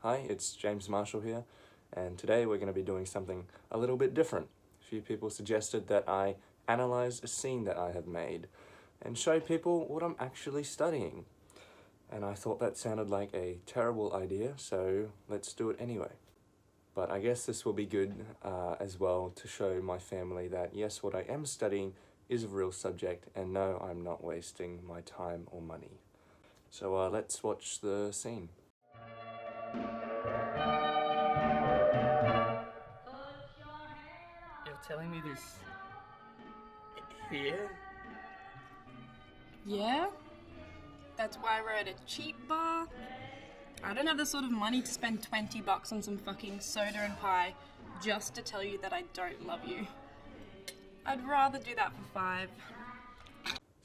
Hi, it's James Marshall here, and today we're going to be doing something a little bit different. A few people suggested that I analyze a scene that I have made and show people what I'm actually studying. And I thought that sounded like a terrible idea, so let's do it anyway. But I guess this will be good as well to show my family that yes, what I am studying is a real subject, and no, I'm not wasting my time or money. So let's watch the scene. You're telling me this here? Yeah? That's why we're at a cheap bar? I don't have the sort of money to spend $20 on some fucking soda and pie just to tell you that I don't love you. I'd rather do that for $5.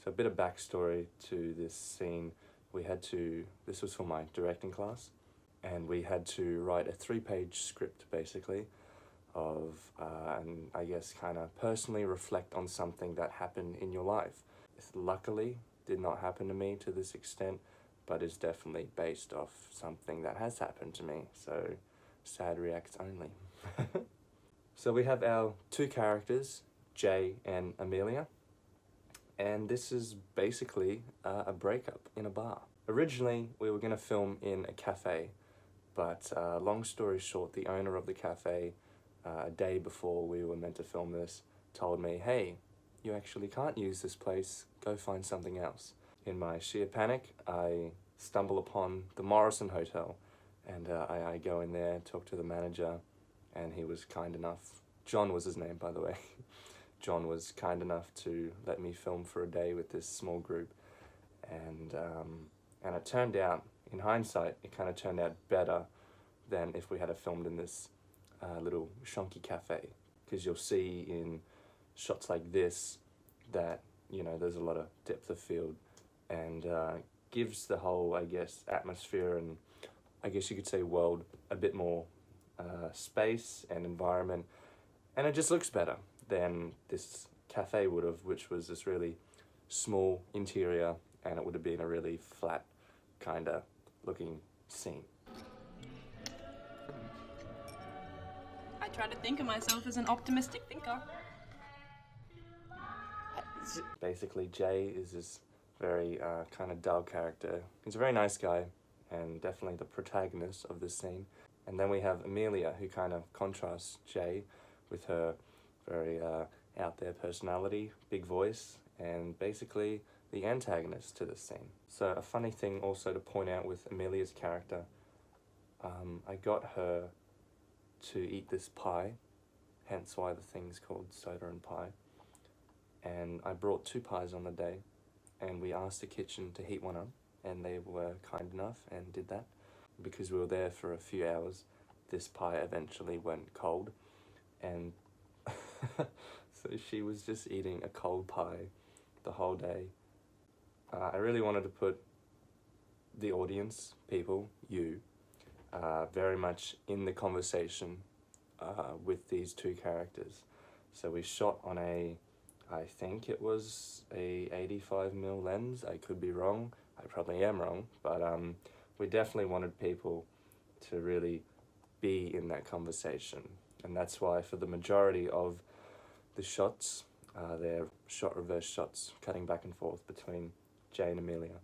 So a bit of backstory to this scene. This was for my directing class, and we had to write a 3-page script basically of, and I guess kind of personally reflect on something that happened in your life. Luckily, did not happen to me to this extent, but is definitely based off something that has happened to me, so sad reacts only. So we have our two characters, Jay and Amelia, and this is basically a breakup in a bar. Originally, we were going to film in a cafe, but long story short, the owner of the cafe, a day before we were meant to film this, told me, hey, you actually can't use this place, go find something else. In my sheer panic, I stumble upon the Morrison Hotel, and I go in there, talk to the manager, and he was kind enough, John was his name by the way, John was kind enough to let me film for a day with this small group, and it turned out, in hindsight, it kind of turned out better than if we had filmed in this little shonky cafe, because you'll see in shots like this that, you know, there's a lot of depth of field, and gives the whole, I guess, atmosphere and I guess you could say world a bit more space and environment, and it just looks better than this cafe would have, which was this really small interior, and it would have been a really flat kind of looking scene. I try to think of myself as an optimistic thinker. Basically, Jay is this very kind of dull character. He's a very nice guy and definitely the protagonist of this scene. And then we have Amelia, who kind of contrasts Jay with her very out there personality, big voice, and basically the antagonist to this scene. So a funny thing also to point out with Amelia's character, I got her to eat this pie, hence why the thing's called soda and pie. And I brought 2 pies on the day, and we asked the kitchen to heat one up, and they were kind enough and did that. Because we were there for a few hours, this pie eventually went cold, and so she was just eating a cold pie the whole day. I really wanted to put the audience, people, you, very much in the conversation with these two characters. So we shot on I think it was a 85mm lens. I could be wrong. I probably am wrong, but we definitely wanted people to really be in that conversation, and that's why for the majority of the shots, they're reverse shots, cutting back and forth between Jay and Amelia.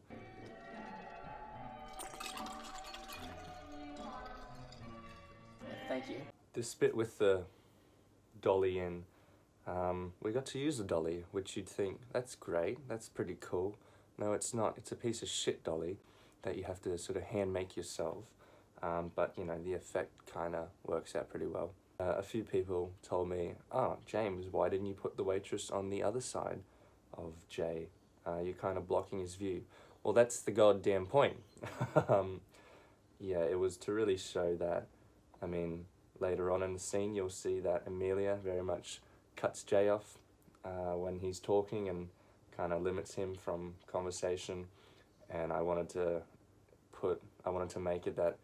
Thank you. This bit with the Dolly in, we got to use the Dolly, which you'd think, that's great, that's pretty cool. No, it's not. It's a piece of shit Dolly that you have to sort of hand make yourself. But, you know, the effect kind of works out pretty well. A few people told me, oh, James, why didn't you put the waitress on the other side of Jay? You're kind of blocking his view. Well, that's the goddamn point. Yeah, it was to really show that, I mean, later on in the scene, you'll see that Amelia very much cuts Jay off when he's talking and kind of limits him from conversation. And I wanted to make it that,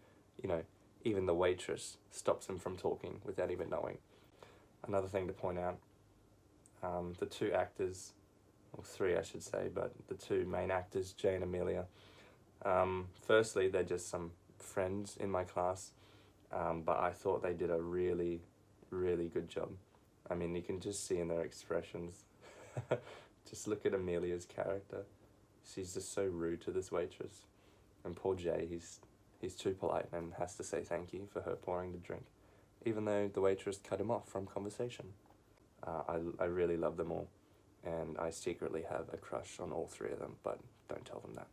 you know, even the waitress stops him from talking without even knowing. Another thing to point out, the 2 actors, or 3 I should say, but the 2 main actors, Jay and Amelia, firstly, they're just some friends in my class, but I thought they did a really, really good job. I mean, you can just see in their expressions. Just look at Amelia's character. She's just so rude to this waitress. And poor Jay, he's too polite and has to say thank you for her pouring the drink, even though the waitress cut him off from conversation. I really love them all, and I secretly have a crush on all three of them, but don't tell them that.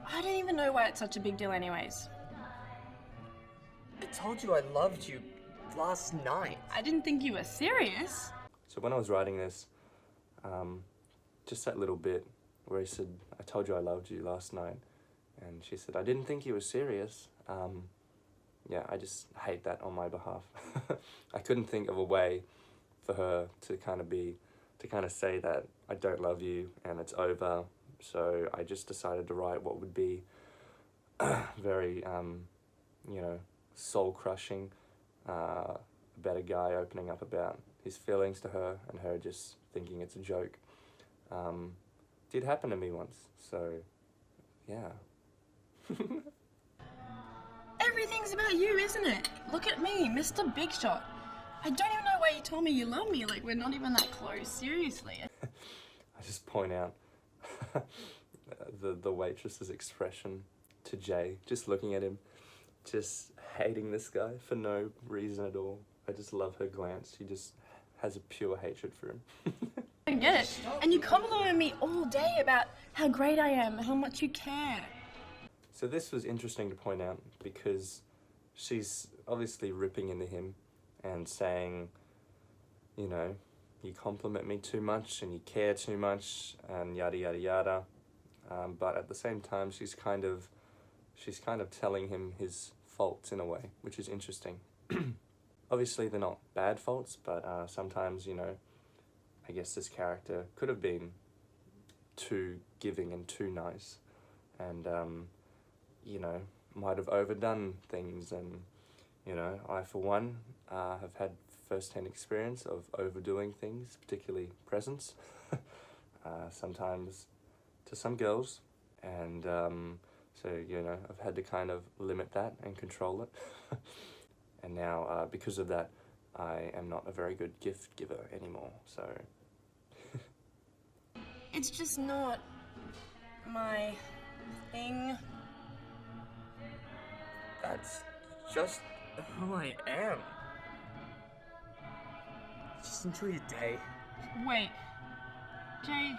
I don't even know why it's such a big deal anyways. I told you I loved you last night. I didn't think you were serious. So when I was writing this, just that little bit where he said, I told you I loved you last night, and she said, I didn't think you were serious. Yeah, I just hate that on my behalf. I couldn't think of a way for her to kind of say that I don't love you and it's over. So I just decided to write what would be very, soul-crushing, about a guy opening up about his feelings to her and her just thinking it's a joke. Did happen to me once, so yeah. Everything's about you, isn't it? Look at me, Mr. Big Shot. I don't even know why you told me you love me, like we're not even that close, seriously. I just point out the waitress's expression to Jay, just looking at him, just hating this guy for no reason at all. I just love her glance. She just has a pure hatred for him. I get it. And you compliment me all day about how great I am, how much you care. So this was interesting to point out because she's obviously ripping into him and saying, you know, you compliment me too much and you care too much and yada yada yada. But at the same time, she's kind of telling him his faults in a way, which is interesting. Obviously, they're not bad faults, but sometimes, you know, I guess this character could have been too giving and too nice, and you know, might have overdone things. And you know, I for one have had first-hand experience of overdoing things, particularly presents, sometimes to some girls, and so you know, I've had to kind of limit that and control it. And now, because of that, I am not a very good gift giver anymore, so... It's just not my thing. That's just who I am. Just enjoy your day. Wait, Jay...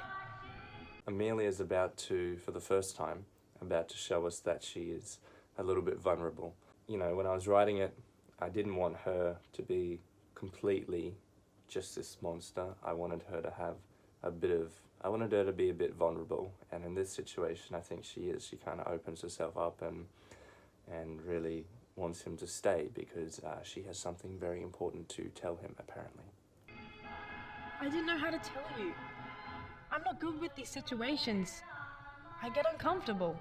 Amelia's about to, for the first time, about to show us that she is a little bit vulnerable. You know, when I was writing it, I didn't want her to be completely just this monster. I wanted her to have I wanted her to be a bit vulnerable, and in this situation I think she is. She kind of opens herself up and really wants him to stay because she has something very important to tell him, apparently. I didn't know how to tell you. I'm not good with these situations. I get uncomfortable.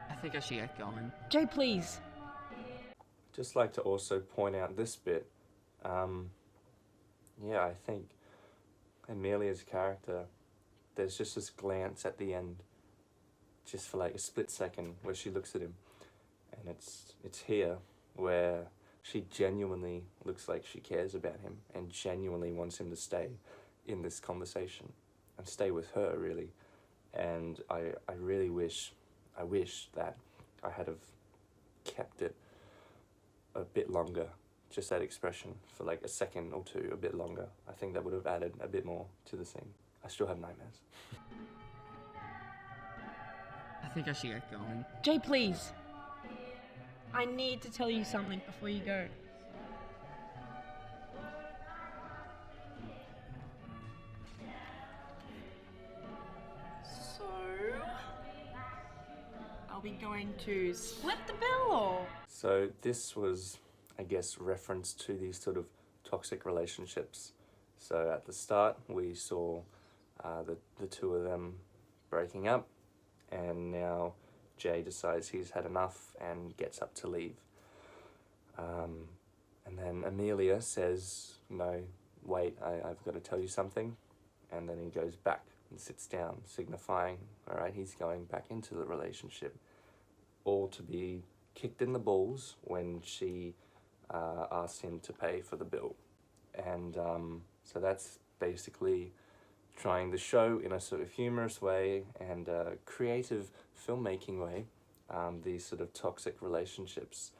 I think I should get going. Jay, please. Just like to also point out this bit. Yeah, I think Amelia's character, there's just this glance at the end, just for like a split second, where she looks at him, and it's here where she genuinely looks like she cares about him and genuinely wants him to stay in this conversation and stay with her, really. And I really wish that I had have kept it a bit longer, just that expression for like a second or two, a bit longer. I think that would have added a bit more to the scene. I still have nightmares. I think I should get going. Jay, please. I need to tell you something before you go. So, are we going to split the bill or? So this was, I guess, reference to these sort of toxic relationships. So at the start, we saw the two of them breaking up, and now Jay decides he's had enough and gets up to leave. And then Amelia says, no, wait, I've got to tell you something. And then he goes back and sits down, signifying, all right, he's going back into the relationship, or to be kicked in the balls when she asked him to pay for the bill. And so that's basically trying to show in a sort of humorous way and creative filmmaking way these sort of toxic relationships.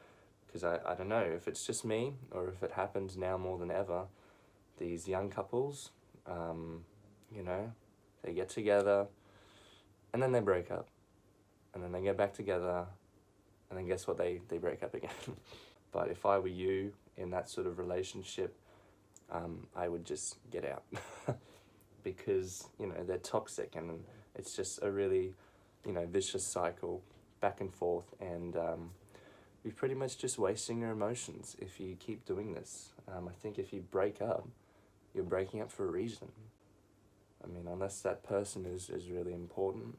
Because I don't know if it's just me or if it happens now more than ever, these young couples, you know, they get together and then they break up and then they get back together and then guess what, they break up again. But if I were you in that sort of relationship, I would just get out because, you know, they're toxic and it's just a really, you know, vicious cycle back and forth, and you're pretty much just wasting your emotions if you keep doing this. I think if you break up, you're breaking up for a reason. I mean, unless that person is really important.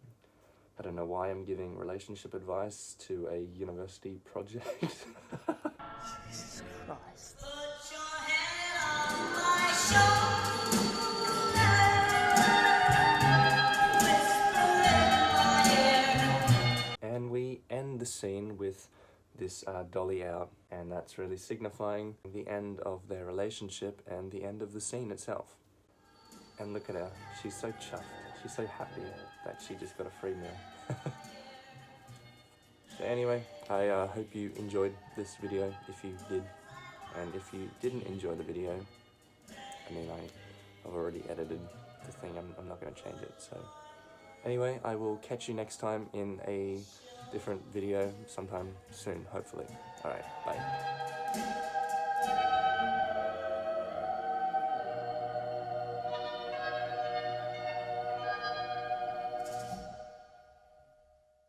I don't know why I'm giving relationship advice to a university project. Jesus Christ. And we end the scene with this Dolly out, and that's really signifying the end of their relationship and the end of the scene itself. And look at her, she's so chuffed, she's so happy that she just got a free meal. So anyway, I hope you enjoyed this video if you did, and if you didn't enjoy the video, I mean, I've already edited the thing, I'm not going to change it. So anyway, I will catch you next time in a different video sometime soon, hopefully. Alright, bye.